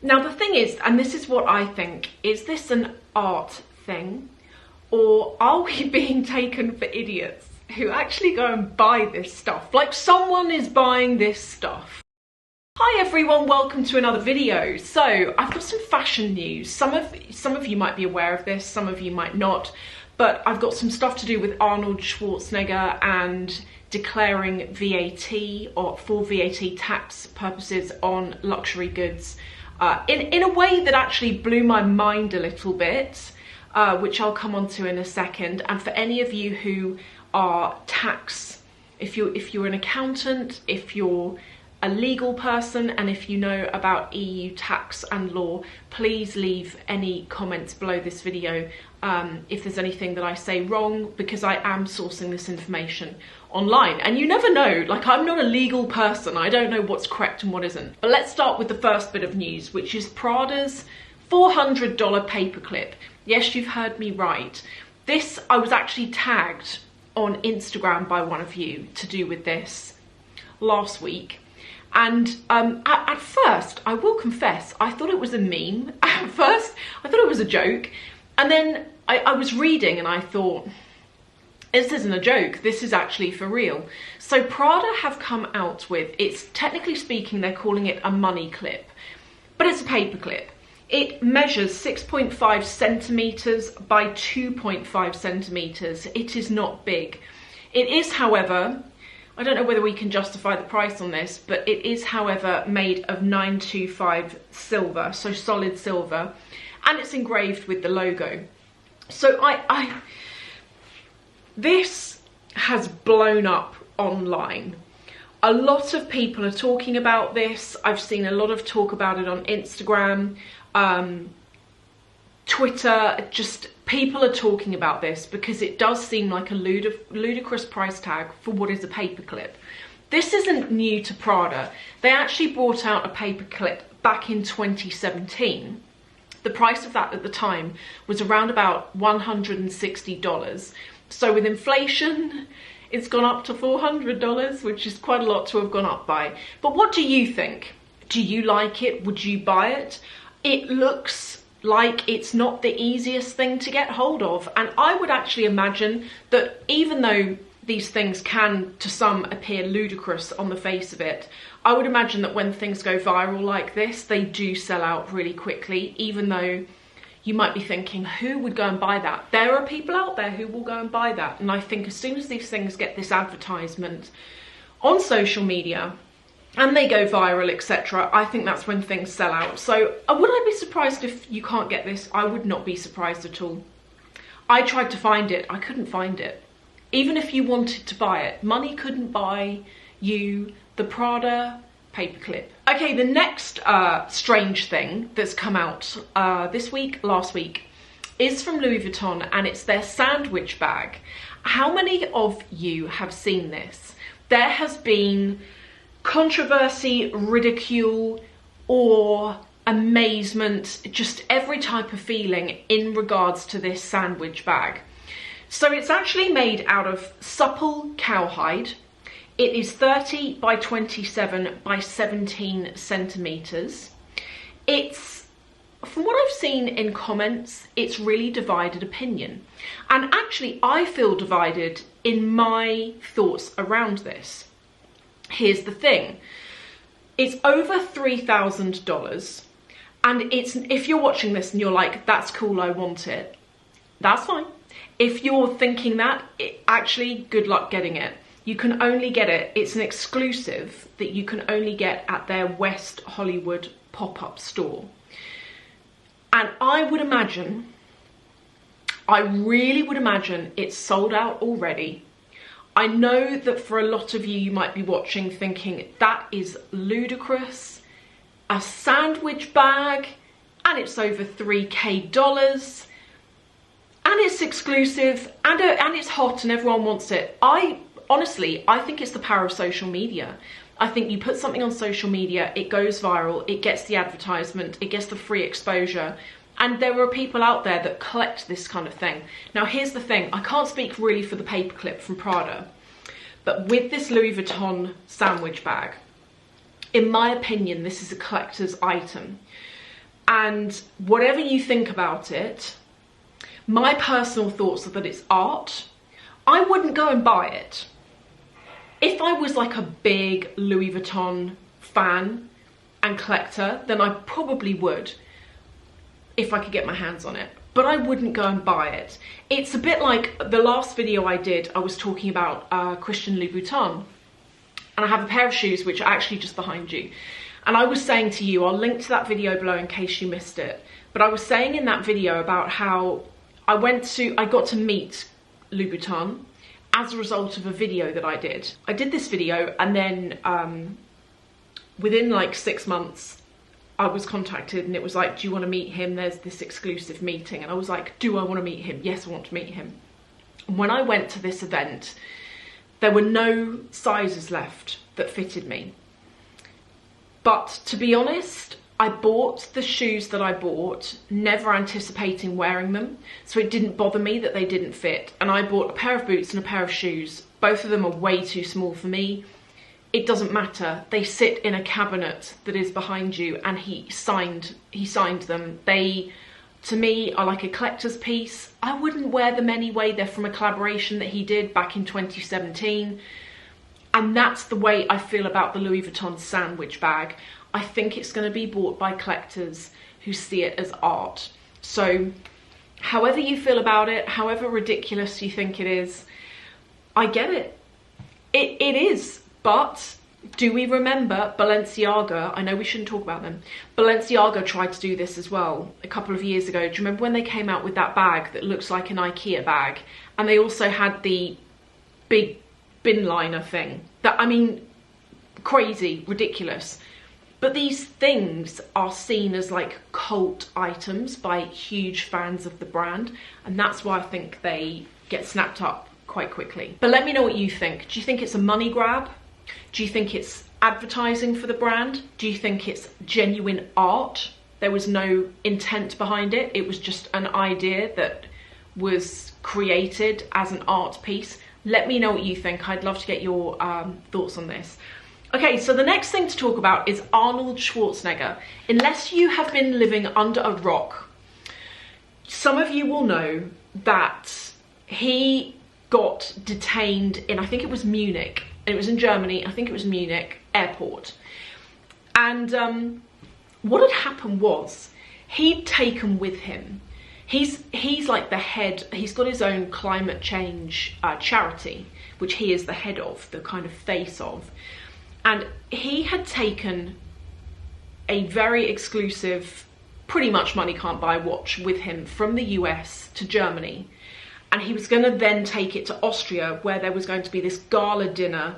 Now the thing is, and this is what I think, is this an art thing? Or are we being taken for idiots who actually go and buy this stuff? Like someone is buying this stuff. Hi everyone, welcome to another video. So I've got some fashion news. Some of you might be aware of this, some of you might not, but I've got some stuff to do with Arnold Schwarzenegger and declaring VAT or for VAT tax purposes on luxury goods in a way that actually blew my mind a little bit, which I'll come on to in a second. And for any of you who are tax, if you're an accountant, if you're a legal person, and if you know about EU tax and law, please leave any comments below this video if there's anything that I say wrong, because I am sourcing this information online and you never know, like I'm not a legal person, I don't know what's correct and what isn't. But let's start with the first bit of news, which is Prada's $400 paperclip. Yes, you've heard me right. This, I was actually tagged on Instagram by one of you to do with this last week. And at first, I will confess, I thought it was a meme. At first, I thought it was a joke. And then I was reading and I thought, this isn't a joke, this is actually for real. So Prada have come out with, it's technically speaking, they're calling it a money clip, but it's a paper clip. It measures 6.5 centimeters by 2.5 centimeters. It is not big. It is, however, I don't know whether we can justify the price on this, but it is, however, made of 925 silver, so solid silver, and it's engraved with the logo. So this has blown up online. A lot of people are talking about this. I've seen a lot of talk about it on Instagram, Twitter, just people are talking about this because it does seem like a ludicrous price tag for what is a paperclip. This isn't new to Prada. They actually brought out a paperclip back in 2017. The price of that at the time was around about $160. So with inflation, it's gone up to $400, which is quite a lot to have gone up by. But what do you think? Do you like it? Would you buy it? It looks like it's not the easiest thing to get hold of. And I would actually imagine that even though these things can, to some, appear ludicrous on the face of it, I would imagine that when things go viral like this, they do sell out really quickly, even though you might be thinking, who would go and buy that? There are people out there who will go and buy that. And I think as soon as these things get this advertisement on social media and they go viral, etc., I think that's when things sell out. So would I be surprised if you can't get this? I would not be surprised at all. I tried to find it, I couldn't find it. Even if you wanted to buy it, money couldn't buy you the Prada paperclip. Okay, the next strange thing that's come out last week, is from Louis Vuitton, and it's their sandwich bag. How many of you have seen this? There has been controversy, ridicule, awe, amazement, just every type of feeling in regards to this sandwich bag. So it's actually made out of supple cowhide. It is 30 by 27 by 17 centimeters. It's, from what I've seen in comments, it's really divided opinion. And actually, I feel divided in my thoughts around this. Here's the thing. It's over $3,000. And it's, if you're watching this and you're like, that's cool, I want it, that's fine. If you're thinking that, actually, good luck getting it. You can only get it, it's an exclusive that you can only get at their West Hollywood pop-up store. And I really would imagine it's sold out already. I know that for a lot of you, you might be watching thinking, that is ludicrous. A sandwich bag, and it's over $3K. And it's exclusive, and it's hot, and everyone wants it. Honestly, I think it's the power of social media. I think you put something on social media, it goes viral, it gets the advertisement, it gets the free exposure. And there are people out there that collect this kind of thing. Now, here's the thing. I can't speak really for the paperclip from Prada, but with this Louis Vuitton sandwich bag, in my opinion, this is a collector's item. And whatever you think about it, my personal thoughts are that it's art. I wouldn't go and buy it. If I was like a big Louis Vuitton fan and collector, then I probably would, if I could get my hands on it. But I wouldn't go and buy it. It's a bit like the last video I did, I was talking about Christian Louis Vuitton. And I have a pair of shoes which are actually just behind you. And I was saying to you, I'll link to that video below in case you missed it. But I was saying in that video about how I got to meet Louis Vuitton as a result of a video that I did. I did this video, and then within like 6 months, I was contacted and it was like, do you want to meet him? There's this exclusive meeting. And I was like, do I want to meet him? Yes, I want to meet him. And when I went to this event, there were no sizes left that fitted me. But to be honest, I bought the shoes that I bought, never anticipating wearing them. So it didn't bother me that they didn't fit. And I bought a pair of boots and a pair of shoes. Both of them are way too small for me. It doesn't matter. They sit in a cabinet that is behind you, and he signed them. They, to me, are like a collector's piece. I wouldn't wear them anyway. They're from a collaboration that he did back in 2017. And that's the way I feel about the Louis Vuitton sandwich bag. I think it's going to be bought by collectors who see it as art. So however you feel about it, however ridiculous you think it is, I get it. It is. But do we remember Balenciaga? I know we shouldn't talk about them. Balenciaga tried to do this as well a couple of years ago. Do you remember when they came out with that bag that looks like an IKEA bag? And they also had the big bin liner thing. That, I mean, crazy, ridiculous. But these things are seen as like cult items by huge fans of the brand. And that's why I think they get snapped up quite quickly. But let me know what you think. Do you think it's a money grab? Do you think it's advertising for the brand? Do you think it's genuine art? There was no intent behind it. It was just an idea that was created as an art piece. Let me know what you think. I'd love to get your thoughts on this. Okay, so the next thing to talk about is Arnold Schwarzenegger. Unless you have been living under a rock, some of you will know that he got detained in, I think it was Munich. It was in Germany, I think it was Munich airport. And what had happened was he'd taken with him, he's like the head, he's got his own climate change charity, which he is the head of, the kind of face of. And he had taken a very exclusive, pretty much money can't buy watch with him from the US to Germany. And he was going to then take it to Austria, where there was going to be this gala dinner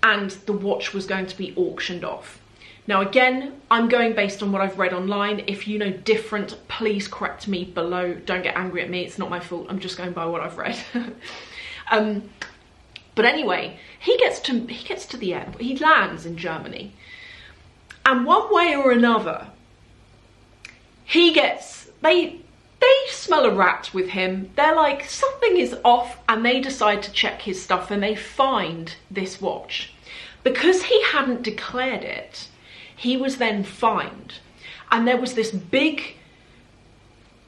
and the watch was going to be auctioned off. Now, again, I'm going based on what I've read online. If you know different, please correct me below. Don't get angry at me. It's not my fault. I'm just going by what I've read. But anyway, he gets to the airport. He lands in Germany. And one way or another, they smell a rat with him. They're like, something is off, and they decide to check his stuff, and they find this watch. Because he hadn't declared it, he was then fined. And there was this big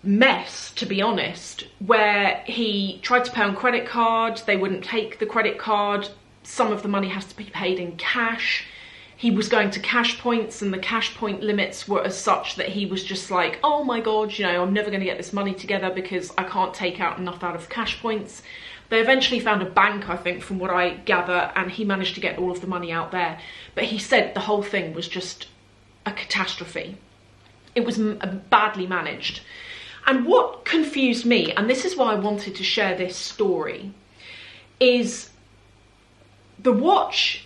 mess, to be honest, where he tried to pay on credit card. They wouldn't take the credit card. Some of the money has to be paid in cash. He was going to cash points, and the cash point limits were as such that he was just like, oh my God, you know, I'm never going to get this money together because I can't take out enough out of cash points. They eventually found a bank, I think, from what I gather, and he managed to get all of the money out there. But he said the whole thing was just a catastrophe. It was badly managed. And what confused me, and this is why I wanted to share this story, is the watch.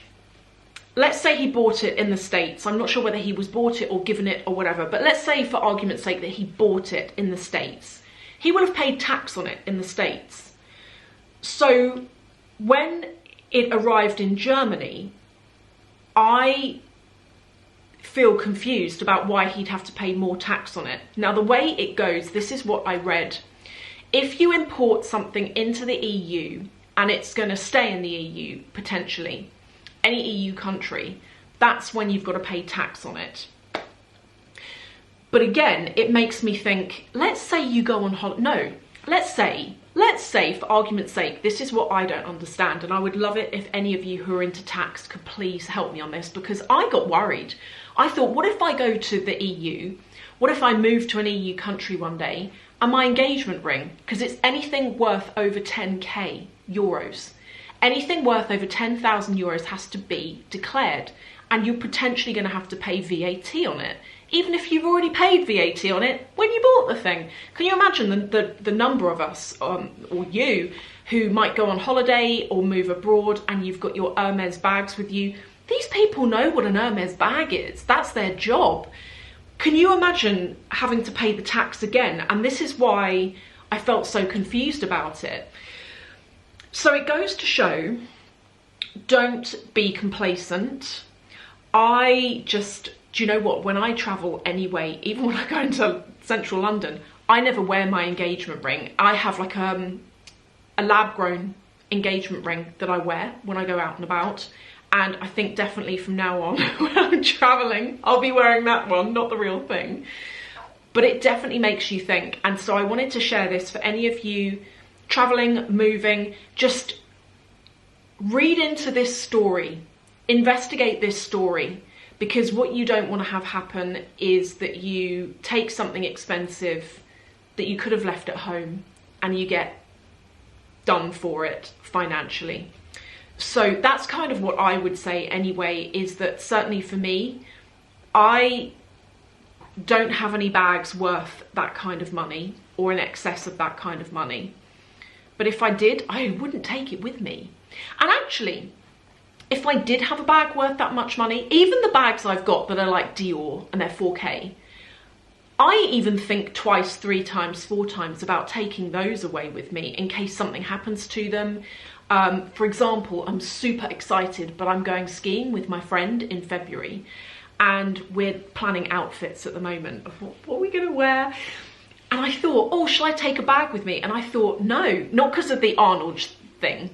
Let's say he bought it in the States. I'm not sure whether he was bought it or given it or whatever, but let's say for argument's sake that he bought it in the States. He would have paid tax on it in the States. So when it arrived in Germany, I feel confused about why he'd have to pay more tax on it. Now, the way it goes, this is what I read. If you import something into the EU and it's going to stay in the EU, potentially, any EU country, that's when you've got to pay tax on it. But again, it makes me think, let's say you go on holiday. No, let's say for argument's sake, this is what I don't understand. And I would love it if any of you who are into tax could please help me on this, because I got worried. I thought, what if I go to the EU? What if I move to an EU country one day and my engagement ring, because it's anything worth over 10k euros, anything worth over 10,000 euros has to be declared, and you're potentially going to have to pay VAT on it, even if you've already paid VAT on it when you bought the thing. Can you imagine the number of us, or you, who might go on holiday or move abroad and you've got your Hermes bags with you? These people know what an Hermes bag is. That's their job. Can you imagine having to pay the tax again? And this is why I felt so confused about it. So it goes to show, don't be complacent. Do you know what? When I travel anyway, even when I go into central London, I never wear my engagement ring. I have like a lab-grown engagement ring that I wear when I go out and about. And I think definitely from now on, when I'm traveling, I'll be wearing that one, not the real thing. But it definitely makes you think. And so I wanted to share this for any of you traveling, moving. Just read into this story, investigate this story, because what you don't want to have happen is that you take something expensive that you could have left at home and you get done for it financially. So that's kind of what I would say anyway, is that certainly for me, I don't have any bags worth that kind of money or in excess of that kind of money. But if I did, I wouldn't take it with me. And actually, if I did have a bag worth that much money, even the bags I've got that are like Dior and they're 4K, I even think twice, 3 times, 4 times about taking those away with me in case something happens to them. For example, I'm super excited, but I'm going skiing with my friend in February and we're planning outfits at the moment of what are we going to wear? And I thought, oh, shall I take a bag with me? And I thought, no, not because of the Arnold thing,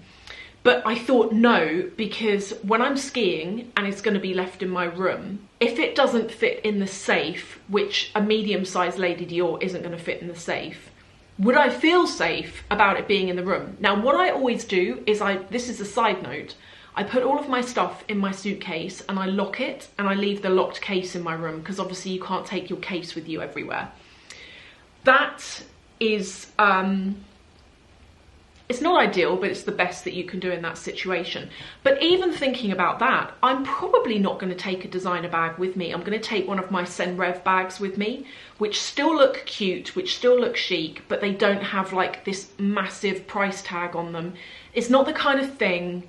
but I thought no, because when I'm skiing and it's going to be left in my room, if it doesn't fit in the safe, which a medium-sized Lady Dior isn't going to fit in the safe, would I feel safe about it being in the room? Now, what I always do is this is a side note, I put all of my stuff in my suitcase and I lock it and I leave the locked case in my room, because obviously you can't take your case with you everywhere. That is, it's not ideal, but it's the best that you can do in that situation. But even thinking about that, I'm probably not going to take a designer bag with me. I'm going to take one of my Senreve bags with me, which still look cute, which still look chic, but they don't have like this massive price tag on them. It's not the kind of thing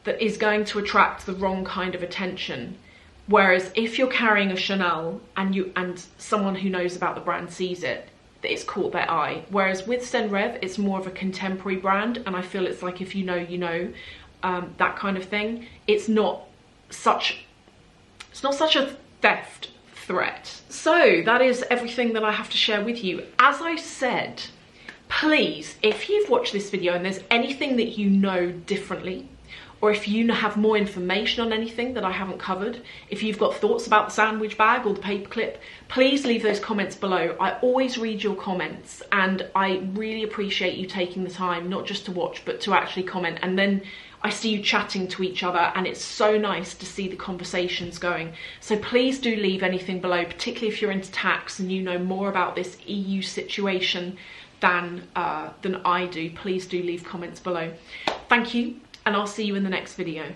that is going to attract the wrong kind of attention. Whereas if you're carrying a Chanel and someone who knows about the brand sees it, it's caught their eye. Whereas with Senreve, it's more of a contemporary brand, and I feel it's like if you know, you know, that kind of thing. It's not such a theft threat. So that is everything that I have to share with you. As I said, please, if you've watched this video and there's anything that you know differently, or if you have more information on anything that I haven't covered, if you've got thoughts about the sandwich bag or the paperclip, please leave those comments below. I always read your comments and I really appreciate you taking the time, not just to watch, but to actually comment. And then I see you chatting to each other and it's so nice to see the conversations going. So please do leave anything below, particularly if you're into tax and you know more about this EU situation than I do. Please do leave comments below. Thank you. And I'll see you in the next video.